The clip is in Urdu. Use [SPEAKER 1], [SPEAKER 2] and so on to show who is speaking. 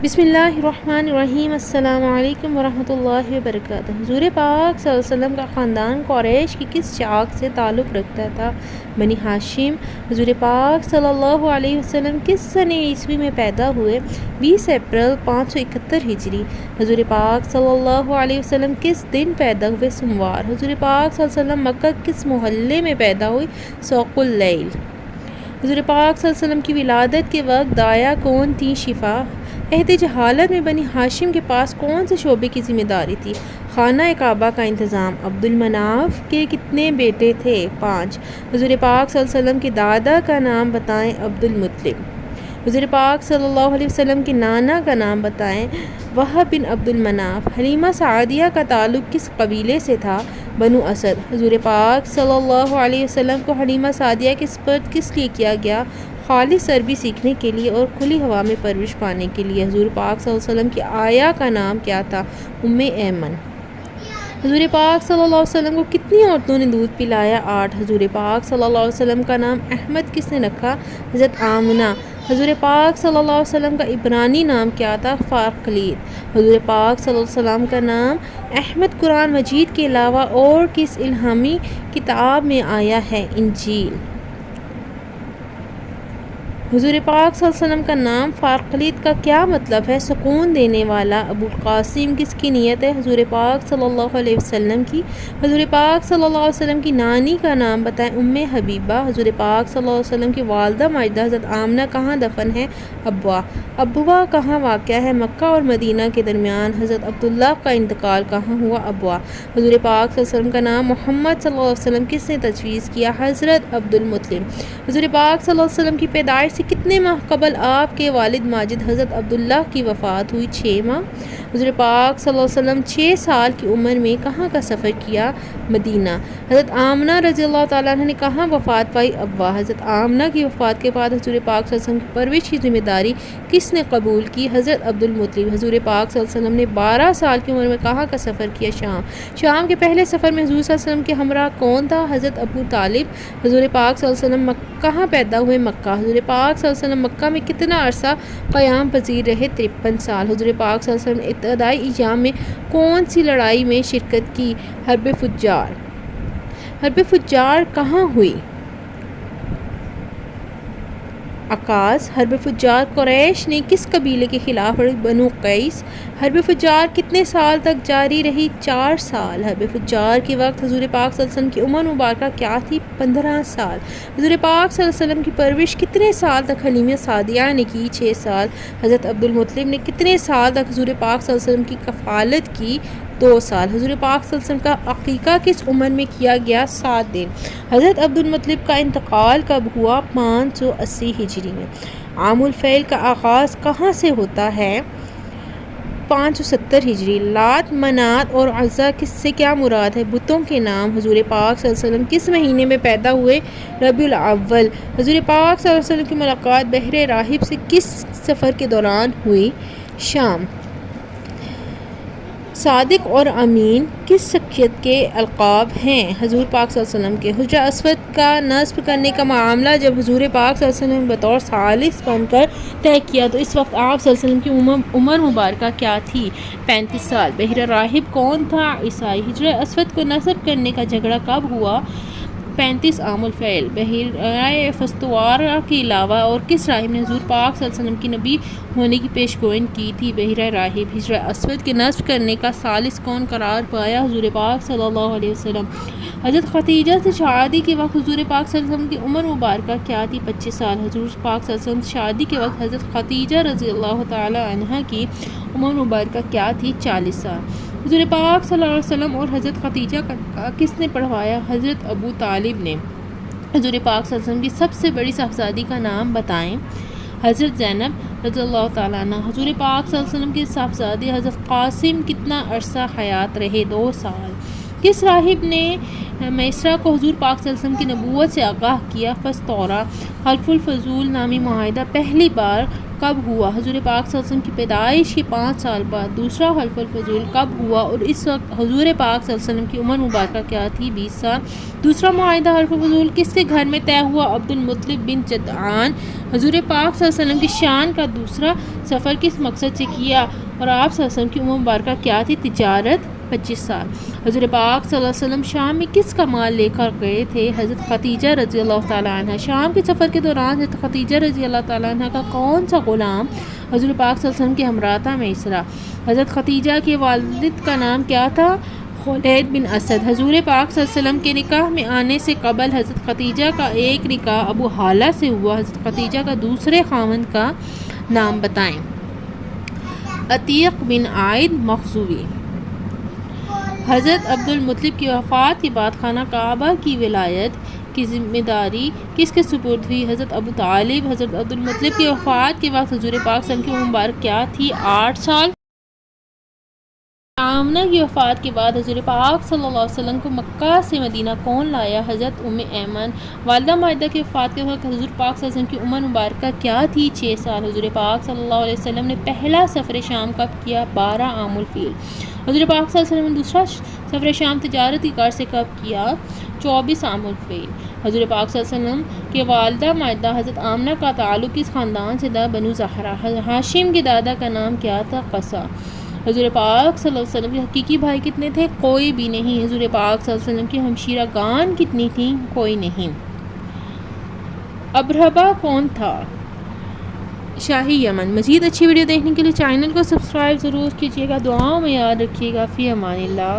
[SPEAKER 1] بسم اللہ الرحمن الرحیم۔ السلام علیکم ورحمۃ اللہ وبرکاتہ۔ حضور پاک صلی اللہ علیہ وسلم کا خاندان قریش کی کس چاک سے تعلق رکھتا تھا؟ بنی ہاشم۔ حضور پاک صلی اللہ علیہ وسلم کس سن عیسوی میں پیدا ہوئے؟ 20 اپریل 571 ہجری۔ حضور پاک صلی اللہ علیہ وسلم کس دن پیدا ہوئے؟ سوموار۔ حضور پاک صلی اللہ علیہ وسلم مکہ کس محلے میں پیدا ہوئی؟ سوق اللیل۔ حضور پاک صلی اللہ علیہ وسلم کی ولادت کے وقت داعیہ کون تھی؟ شفا۔ عہد جہالت میں بنی ہاشم کے پاس کون سے شعبے کی ذمہ داری تھی؟ خانہ کعبہ کا انتظام۔ عبد المناف کے کتنے بیٹے تھے؟ 5۔ حضور پاک صلی اللہ علیہ وسلم کے دادا کا نام بتائیں۔ عبد المطلب۔ حضور پاک صلی اللہ علیہ وسلم کے نانا کا نام بتائیں۔ وہب بن عبد المناف۔ حلیمہ سعدیہ کا تعلق کس قبیلے سے تھا؟ بنو اسد۔ حضور پاک صلی اللہ علیہ وسلم کو حلیمہ سعدیہ کے سپرد کس لیے کیا گیا؟ خالص عربی سیکھنے کے لیے اور کھلی ہوا میں پرورش پانے کے لیے۔ حضور پاک صلی اللہ علیہ وسلم کی آیا کا نام کیا تھا؟ ایمن۔ حضور پاک صلی اللہ علیہ وسلم کو کتنی عورتوں نے دودھ پلایا؟ 8۔ حضور پاک صلی اللہ علیہ وسلم کا نام احمد کس نے رکھا؟ حضرت آمنہ۔ حضور پاک صلی اللہ علیہ وسلم کا عبرانی نام کیا تھا؟ فارقلیت۔ حضور پاک صلی اللہ علیہ وسلم کا نام احمد قرآن مجید کے علاوہ اور کس الہامی کتاب میں آیا ہے؟ انجیل۔ حضور پاک صلی اللہ علیہ وسلم کا نام فارقلیت کا کیا مطلب ہے؟ سکون دینے والا۔ ابو القاسم کس کی نیت ہے؟ حضور پاک صلی اللہ علیہ وسلم کی۔ حضور پاک صلی اللہ علیہ وسلم کی نانی کا نام بتائیں۔ حبیبہ۔ حضور پاک صلی اللہ علیہ وسلم کی والدہ ماجدہ حضرت آمنہ کہاں دفن ہے؟ ابوا۔ ابوا کہاں واقع ہے؟ مکہ اور مدینہ کے درمیان۔ حضرت عبداللہ کا انتقال کہاں ہوا؟ ابوا۔ حضور پاک صلی اللہ علیہ وسلم کا نام محمد صلی اللہ علیہ وسلم کس نے تجویز کیا؟ حضرت عبد المطلب۔ حضور پاک صلی اللہ علیہ وسلم کی پیدائش سے کتنے ماہ قبل آپ کے والد ماجد حضرت عبداللہ کی وفات ہوئی؟ 6 ماہ۔ حضور پاک صلی اللہ علیہ وسلم 6 سال کی عمر میں کہاں کا سفر کیا؟ مدینہ۔ حضرت آمنہ رضی اللہ تعالیٰ عنہ نے کہاں وفات پائی؟ ابوا۔ حضرت آمنہ کی وفات کے بعد حضور پاک صلی اللہ علیہ وسلم کی پرورش کی ذمہ داری کس نے قبول کی؟ حضرت عبد المطلب۔ حضور پاک صلی اللہ علیہ وسلم نے 12 سال کی عمر میں کہاں کا سفر کیا؟ شام۔ شام کے پہلے سفر میں حضور صلی اللہ علیہ وسلم کے ہمراہ کون تھا؟ حضرت ابو طالب۔ حضور پاک صلی اللہ علیہ وسلم کہاں پیدا ہوئے؟ مکہ۔ حضور پاک صلی اللہ علیہ وسلم مکہ میں کتنا عرصہ قیام پذیر رہے؟ 53 سال۔ حضور پاک صلی اللہ علیہ وسلم نے ابتدائی ایام میں کون سی لڑائی میں شرکت کی؟ حرب فجار۔ حرب فجار کہاں ہوئی؟ عکاظ۔ حرب فجار قریش نے کس قبیلے کے خلاف لڑی؟ بنو قیس۔ حرب فجار کتنے سال تک جاری رہی؟ 4 سال۔ حرب فجار کے وقت حضور پاک صلی اللہ علیہ وسلم کی عمر مبارکہ کیا تھی؟ 15 سال۔ حضور پاک صلی اللہ علیہ وسلم کی پرورش کتنے سال تک حلیمہ سعدیہ نے کی؟ 6 سال۔ حضرت عبد المطلب نے کتنے سال تک حضور پاک صلی اللہ علیہ وسلم کی کفالت کی؟ 2 سال۔ حضور پاک صلی اللہ علیہ وسلم کا عقیقہ کس عمر میں کیا گیا؟ 7 دن۔ حضرت عبد المطلب کا انتقال کب ہوا؟ 580 ہجری میں۔ عام الفیل کا آغاز کہاں سے ہوتا ہے؟ 570 ہجری۔ لات، منات اور عزا کس سے کیا مراد ہے؟ بتوں کے نام۔ حضور پاک صلی اللہ علیہ وسلم کس مہینے میں پیدا ہوئے؟ ربیع الاول۔ حضور پاک صلی اللہ علیہ وسلم کی ملاقات بحر راہب سے کس سفر کے دوران ہوئی؟ شام۔ صادق اور امین کس شخصیت کے القاب ہیں؟ حضور پاک صلی اللہ علیہ وسلم کے۔ حجرہ اسود کا نصب کرنے کا معاملہ جب حضور پاک صلی اللہ علیہ وسلم نے بطور ثالث بن کر طے کیا تو اس وقت آپ صلی اللہ علیہ وسلم کی عمر مبارکہ کیا تھی؟ 35 سال۔ بحر راہب کون تھا؟ عیسائی۔ حجرہ اسود کو نصب کرنے کا جھگڑا کب ہوا؟ 35 عام الفیل۔ بحیرہ فستوارہ کے علاوہ اور کس راہب نے حضور پاک صلی اللہ علیہ وسلم کی نبی ہونے کی پیشگوئی کی تھی؟ بحیرہ راہب۔ حجرہ اسود کے نصب کرنے کا ثالث کون قرار پایا؟ حضور پاک صلی اللہ علیہ وسلم۔ حضرت خدیجہ سے شادی کے وقت حضور پاک صلی اللہ علیہ وسلم کی عمر مبارکہ کیا تھی؟ 25 سال۔ حضور پاک صلی اللہ علیہ وسلم سے شادی کے وقت حضرت خدیجہ رضی اللہ تعالی عنہا کی عمر مبارکہ کیا تھی؟ 40 سال۔ حضور پاک صلی اللہ علیہ وسلم اور حضرت خدیجہ کا کس نے پڑھوایا؟ حضرت ابو طالب نے۔ حضور پاک صلی اللہ علیہ وسلم کی سب سے بڑی صاحبزادی کا نام بتائیں۔ حضرت زینب رضی اللہ تعالیٰ عنہ۔ حضور پاک صلی اللہ علیہ وسلم کے صاحبزادے حضرت قاسم کتنا عرصہ حیات رہے؟ 2 سال۔ کس راہب نے میسرہ کو حضور پاک صلی اللہ علیہ وسلم کی نبوت سے آگاہ کیا؟ فستورہ۔ حلف الفضول نامی معاہدہ پہلی بار کب ہوا؟ حضور پاک صلی اللہ علیہ وسلم کی پیدائش کے 5 سال بعد۔ دوسرا حلف الفضول کب ہوا اور اس وقت حضور پاک صلی اللہ علیہ وسلم کی عمر مبارکہ کیا تھی؟ 20 سال۔ دوسرا معاہدہ حلف الفضول کس کے گھر میں طے ہوا؟ عبد المطلب بن جدعان۔ حضور پاک صلی اللہ علیہ وسلم کی شان کا دوسرا سفر کس مقصد سے کیا اور آپ صلی اللہ علیہ وسلم کی عمر مبارکہ کیا تھی؟ تجارت، 25 سال۔ حضور پاک صلی اللہ علیہ وسلم شام میں کس کا مال لے کر گئے تھے؟ حضرت خدیجہ رضی اللہ تعالیٰ عنہ۔ شام کے سفر کے دوران حضرت خدیجہ رضی اللہ تعالیٰ عنہ کا کون سا غلام حضور پاک صلی اللہ علیہ وسلم کے ہمراہ تھا؟ میسرہ۔ حضرت خدیجہ کے والد کا نام کیا تھا؟ خولید بن اسد۔ حضور پاک صلی اللہ علیہ وسلم کے نکاح میں آنے سے قبل حضرت خدیجہ کا ایک نکاح ابو حالہ سے ہوا۔ حضرت خدیجہ کا دوسرے خاوند کا نام بتائیں۔ عتیق بن عائد مخزومی۔ حضرت عبد المطلب کی وفات کے بعد خانہ کعبہ کی ولایت کی ذمہ داری کس کے سپرد ہوئی؟ حضرت ابو طالب۔ حضرت عبد المطلب کی وفات کے وقت حضور پاک صلی اللہ علیہ وسلم کی عمر مبارک کیا تھی؟ 8 سال۔ آمنہ کی وفات کے بعد حضور پاک صلی اللہ علیہ وسلم کو مکہ سے مدینہ کون لایا؟ حضرت ام ایمن۔ والدہ ماجدہ کی وفات کے وقت حضور پاک صلی اللہ علیہ وسلم کی عمر مبارکہ کیا تھی؟ 6 سال۔ حضور پاک صلی اللہ علیہ وسلم نے پہلا سفر شام کب کیا؟ 12 عام الفیل۔ حضور پاک صلی اللہ علیہ وسلم نے دوسرا سفر شام تجارتی کار سے کب کیا؟ 24 عام الفیل۔ حضور پاک صلی اللہ علیہ وسلم کے والدہ ماجدہ حضرت آمنہ کا تعلق کس خاندان سے تھا؟ بنو زہرہ۔ ہاشم کے دادا کا نام کیا تھا؟ قصہ۔ حضور پاک صلی اللہ علیہ وسلم کے حقیقی بھائی کتنے تھے؟ کوئی بھی نہیں۔ حضور پاک صلی اللہ علیہ وسلم کی ہمشیرہ گان کتنی تھیں؟ کوئی نہیں۔ ابرہبہ کون تھا؟ شاہی یمن۔ مزید اچھی ویڈیو دیکھنے کے لیے چینل کو سبسکرائب ضرور کیجیے گا، دعاؤں میں یاد رکھیے گا۔ فی امان اللہ۔